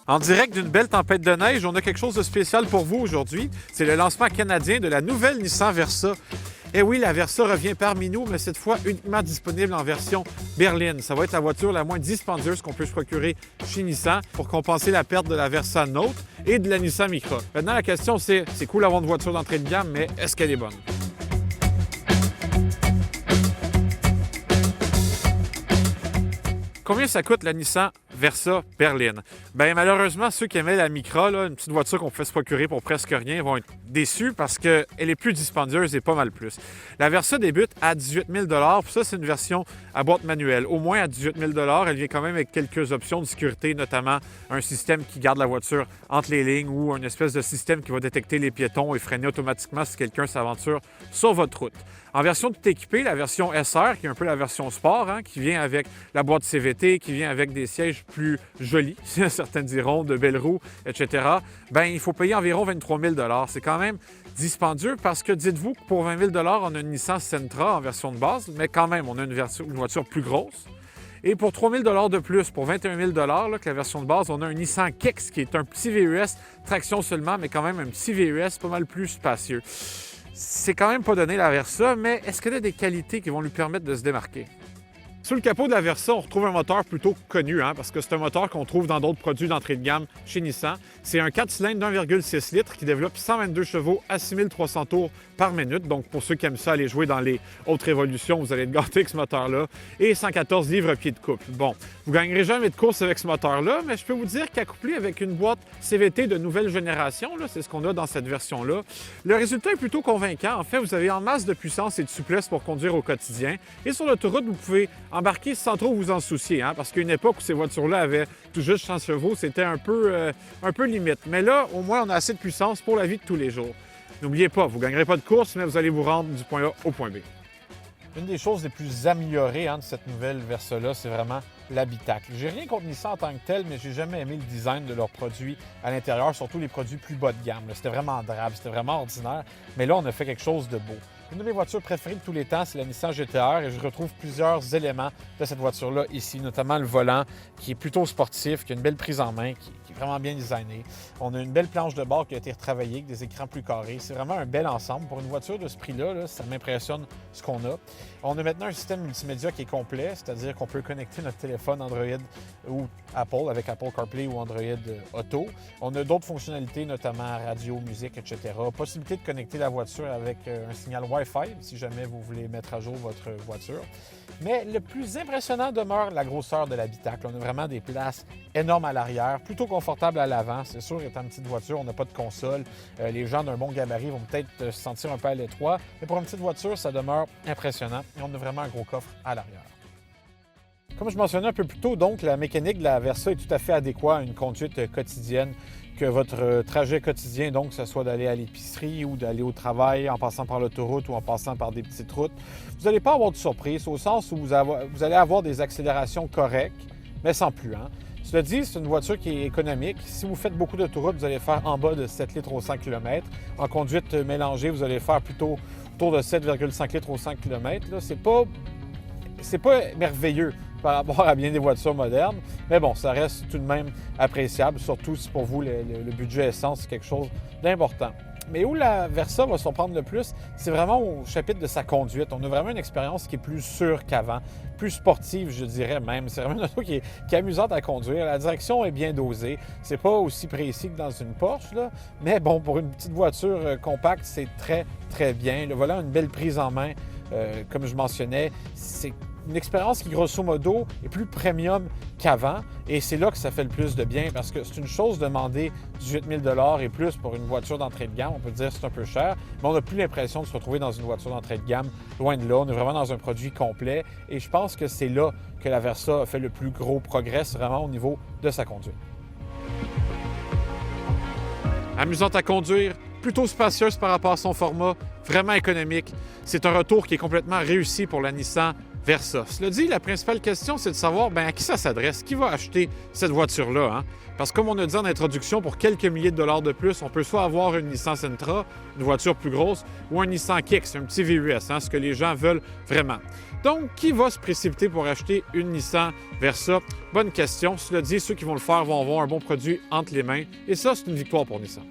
En direct d'une belle tempête de neige, on a quelque chose de spécial pour vous aujourd'hui. C'est le lancement canadien de la nouvelle Nissan Versa. Et oui, la Versa revient parmi nous, mais cette fois uniquement disponible en version berline. Ça va être la voiture la moins dispendieuse qu'on peut se procurer chez Nissan pour compenser la perte de la Versa Note et de la Nissan Micra. Maintenant, la question c'est cool d'avoir une voiture d'entrée de gamme, mais est-ce qu'elle est bonne? Combien ça coûte la Nissan Versa berline? Bien, malheureusement, ceux qui aimaient la Micra, là, une petite voiture qu'on pouvait se procurer pour presque rien, vont être déçus parce qu'elle est plus dispendieuse et pas mal plus. La Versa débute à 18 000 puis ça, c'est une version à boîte manuelle. Au moins à 18 000 elle vient quand même avec quelques options de sécurité, notamment un système qui garde la voiture entre les lignes ou une espèce de système qui va détecter les piétons et freiner automatiquement si quelqu'un s'aventure sur votre route. En version tout équipée, la version SR, qui est un peu la version sport, qui vient avec la boîte CVT, qui vient avec des sièges plus jolis, certains diront, de belles roues, etc., bien, il faut payer environ 23 000 $. C'est quand même dispendieux parce que dites-vous que pour 20 000 $, on a une Nissan Sentra en version de base, mais quand même, on a une voiture plus grosse. Et pour 3 000 $ de plus, pour 21 000 $ que la version de base, on a un Nissan Kicks qui est un petit VUS, traction seulement, mais quand même un petit VUS pas mal plus spacieux. C'est quand même pas donné la Versa, mais est-ce qu'elle a des qualités qui vont lui permettre de se démarquer? Sous le capot de la Versa, on retrouve un moteur plutôt connu, parce que c'est un moteur qu'on trouve dans d'autres produits d'entrée de gamme chez Nissan. C'est un 4 cylindres d'1,6 litres qui développe 122 chevaux à 6300 tours par minute. Donc, pour ceux qui aiment ça aller jouer dans les hautes révolutions, vous allez être gâtés avec ce moteur-là. Et 114 livres-pieds de couple. Bon, vous ne gagnerez jamais de course avec ce moteur-là, mais je peux vous dire qu'accouplé avec une boîte CVT de nouvelle génération, c'est ce qu'on a dans cette version-là, le résultat est plutôt convaincant. En fait, vous avez en masse de puissance et de souplesse pour conduire au quotidien. Et sur l'autoroute, vous pouvez embarquer sans trop vous en soucier, parce qu'à une époque où ces voitures-là avaient tout juste 100 chevaux, c'était un peu limite. Mais là, au moins, on a assez de puissance pour la vie de tous les jours. N'oubliez pas, vous ne gagnerez pas de course, mais vous allez vous rendre du point A au point B. Une des choses les plus améliorées de cette nouvelle Versa-là, c'est vraiment l'habitacle. J'ai rien contre Nissan en tant que tel, mais j'ai jamais aimé le design de leurs produits à l'intérieur, surtout les produits plus bas de gamme. C'était vraiment drabe, c'était vraiment ordinaire, mais là, on a fait quelque chose de beau. Une de mes voitures préférées de tous les temps, c'est la Nissan GT-R et je retrouve plusieurs éléments de cette voiture-là ici, notamment le volant qui est plutôt sportif, qui a une belle prise en main, qui est vraiment bien designé. On a une belle planche de bord qui a été retravaillée avec des écrans plus carrés. C'est vraiment un bel ensemble. Pour une voiture de ce prix-là, ça m'impressionne ce qu'on a. On a maintenant un système multimédia qui est complet, c'est-à-dire qu'on peut connecter notre téléphone Android ou Apple avec Apple CarPlay ou Android Auto. On a d'autres fonctionnalités, notamment radio, musique, etc. Possibilité de connecter la voiture avec un signal Wi-Fi si jamais vous voulez mettre à jour votre voiture. Mais le plus impressionnant demeure la grosseur de l'habitacle. On a vraiment des places énormes à l'arrière, plutôt confortables à l'avant. C'est sûr, étant une petite voiture, on n'a pas de console. Les gens d'un bon gabarit vont peut-être se sentir un peu à l'étroit. Mais pour une petite voiture, ça demeure impressionnant. Et on a vraiment un gros coffre à l'arrière. Comme je mentionnais un peu plus tôt, donc, la mécanique de la Versa est tout à fait adéquate à une conduite quotidienne, que votre trajet quotidien, donc, que ce soit d'aller à l'épicerie ou d'aller au travail en passant par l'autoroute ou en passant par des petites routes. Vous n'allez pas avoir de surprise au sens où vous allez avoir des accélérations correctes, mais sans plus. Cela dit, c'est une voiture qui est économique. Si vous faites beaucoup d'autoroutes, vous allez faire en bas de 7 litres au 100 km. En conduite mélangée, vous allez faire plutôt autour de 7,5 litres au 100 km. C'est pas merveilleux par rapport à bien des voitures modernes, mais bon, ça reste tout de même appréciable, surtout si pour vous, le budget essence, c'est quelque chose d'important. Mais où la Versa va surprendre le plus, c'est vraiment au chapitre de sa conduite. On a vraiment une expérience qui est plus sûre qu'avant, plus sportive, je dirais même. C'est vraiment une auto qui est amusante à conduire. La direction est bien dosée. C'est pas aussi précis que dans une Porsche, là, mais bon, pour une petite voiture compacte, c'est très, très bien. Le volant a une belle prise en main, comme je mentionnais. C'est une expérience qui, grosso modo, est plus premium qu'avant. Et c'est là que ça fait le plus de bien parce que c'est une chose de demander 18 000 $ et plus pour une voiture d'entrée de gamme. On peut dire que c'est un peu cher, mais on n'a plus l'impression de se retrouver dans une voiture d'entrée de gamme. Loin de là, on est vraiment dans un produit complet. Et je pense que c'est là que la Versa a fait le plus gros progrès, vraiment au niveau de sa conduite. Amusante à conduire, plutôt spacieuse par rapport à son format, vraiment économique. C'est un retour qui est complètement réussi pour la Nissan Versa. Cela dit, la principale question, c'est de savoir à qui ça s'adresse, qui va acheter cette voiture-là. Hein? Parce que comme on a dit en introduction, pour quelques milliers de dollars de plus, on peut soit avoir une Nissan Sentra, une voiture plus grosse, ou un Nissan Kicks, un petit VUS, ce que les gens veulent vraiment. Donc, qui va se précipiter pour acheter une Nissan Versa? Bonne question. Cela dit, ceux qui vont le faire vont avoir un bon produit entre les mains. Et ça, c'est une victoire pour Nissan.